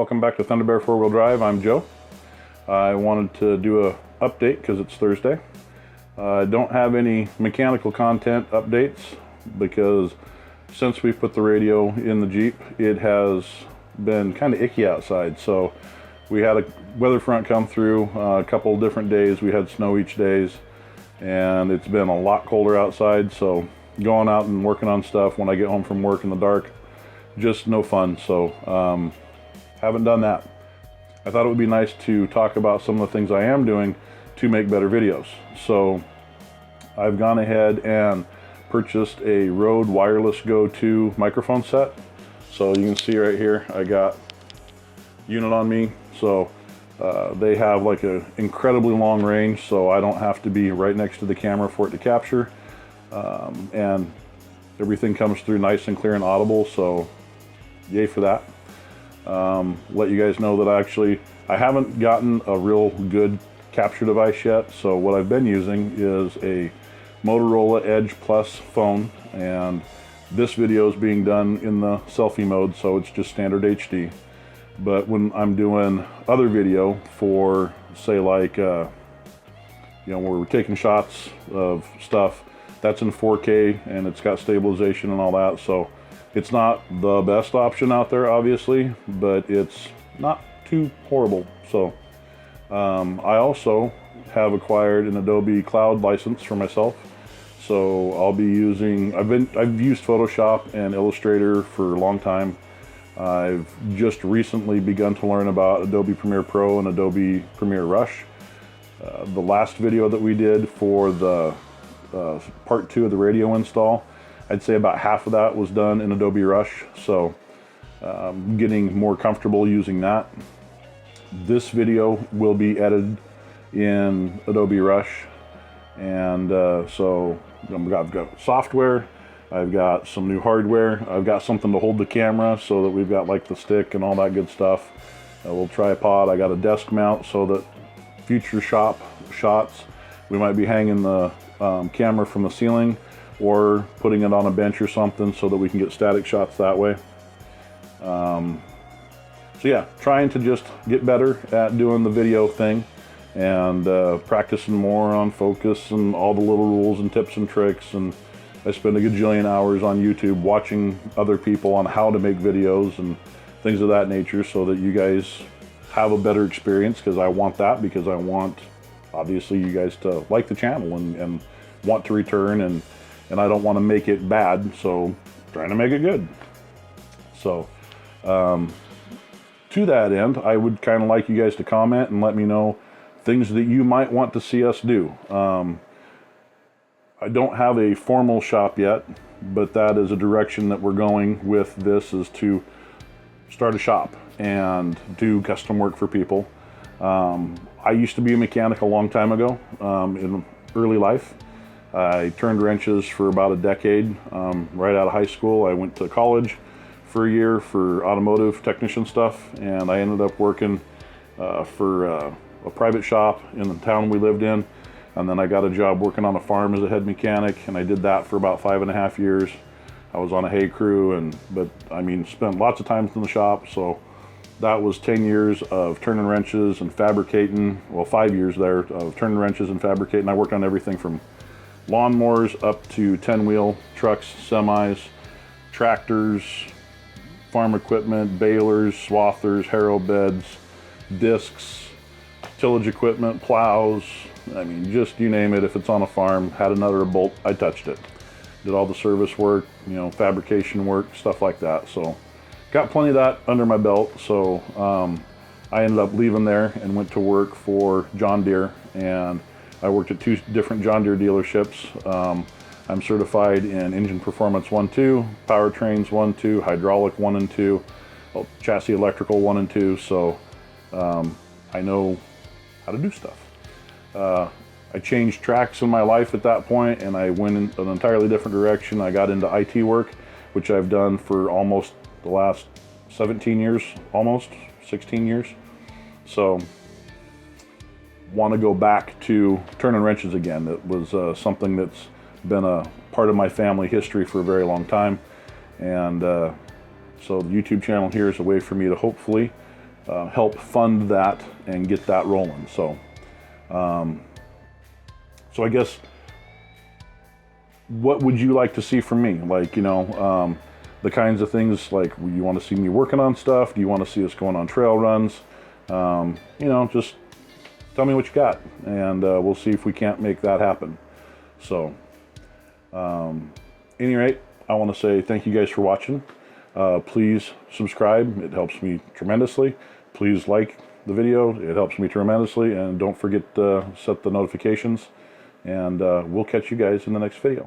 Welcome back to Thunder Bear 4-Wheel Drive. I'm Joe. I wanted to do a update because it's Thursday. I don't have any mechanical content updates because since we put the radio in the Jeep, it has been kind of icky outside. So we had a weather front come through a couple of different days. We had snow each days, and it's been a lot colder outside. So going out and working on stuff when I get home from work in the dark, just no fun. So haven't done that. I thought it would be nice to talk about some of the things I am doing to make better videos. So I've gone ahead and purchased a Rode Wireless Go 2 microphone set. So you can see right here, I got unit on me. So they have like an incredibly long range, so I don't have to be right next to the camera for it to capture. And everything comes through nice and clear and audible, so yay for that. Let you guys know that I haven't gotten a real good capture device yet. So what I've been using is a Motorola Edge Plus phone, and this video is being done in the selfie mode, so it's just standard HD. But when I'm doing other video for, say, like where we're taking shots of stuff, that's in 4K and it's got stabilization and all that. So it's not the best option out there, obviously, but it's not too horrible. So I also have acquired an Adobe Cloud license for myself. So I'll be using, I've used Photoshop and Illustrator for a long time. I've just recently begun to learn about Adobe Premiere Pro and Adobe Premiere Rush. The last video that we did for the part 2 of the radio install, I'd say about half of that was done in Adobe Rush, so getting more comfortable using that. This video will be edited in Adobe Rush, and so I've got software, I've got some new hardware, I've got something to hold the camera so that we've got like the stick and all that good stuff, a little tripod. I got a desk mount so that future shop shots we might be hanging the camera from the ceiling or putting it on a bench or something so that we can get static shots that way. So yeah, trying to just get better at doing the video thing and practicing more on focus and all the little rules and tips and tricks. And I spend a gajillion hours on YouTube watching other people on how to make videos and things of that nature so that you guys have a better experience, because I want that, because I want obviously you guys to like the channel and want to return, and I don't want to make it bad, so trying to make it good. So to that end, I would kind of like you guys to comment and let me know things that you might want to see us do. I don't have a formal shop yet, but that is a direction that we're going with this, is to start a shop and do custom work for people. I used to be a mechanic a long time ago in early life. I turned wrenches for about a decade. Right out of high school, I went to college for a year for automotive technician stuff, and I ended up working for a private shop in the town we lived in. And then I got a job working on a farm as a head mechanic, and I did that for about 5.5 years. I was on a hay crew, but I mean, spent lots of time in the shop. So that was 10 years of turning wrenches and fabricating. Well, 5 years there of turning wrenches and fabricating. I worked on everything from lawnmowers up to 10-wheel trucks, semis, tractors, farm equipment, balers, swathers, harrow beds, discs, tillage equipment, plows. I mean, just you name it. If it's on a farm, had another bolt, I touched it. Did all the service work, fabrication work, stuff like that. So got plenty of that under my belt. So I ended up leaving there and went to work for John Deere, and I worked at 2 different John Deere dealerships. I'm certified in engine performance 1-2, powertrains 1-2, hydraulic 1 and 2, chassis electrical 1 and 2. So I know how to do stuff. I changed tracks in my life at that point, and I went in an entirely different direction. I got into IT work, which I've done for almost the last 17 years, almost 16 years. So want to go back to turning wrenches again. It was something that's been a part of my family history for a very long time, and so the YouTube channel here is a way for me to hopefully help fund that and get that rolling. So, so I guess, what would you like to see from me? Like, you know, the kinds of things, like, you want to see me working on stuff? Do you want to see us going on trail runs? You know, just tell me what you got, and we'll see if we can't make that happen. So, any rate, I want to say thank you guys for watching. Please subscribe, it helps me tremendously. Please like the video, it helps me tremendously, and don't forget to set the notifications, and we'll catch you guys in the next video.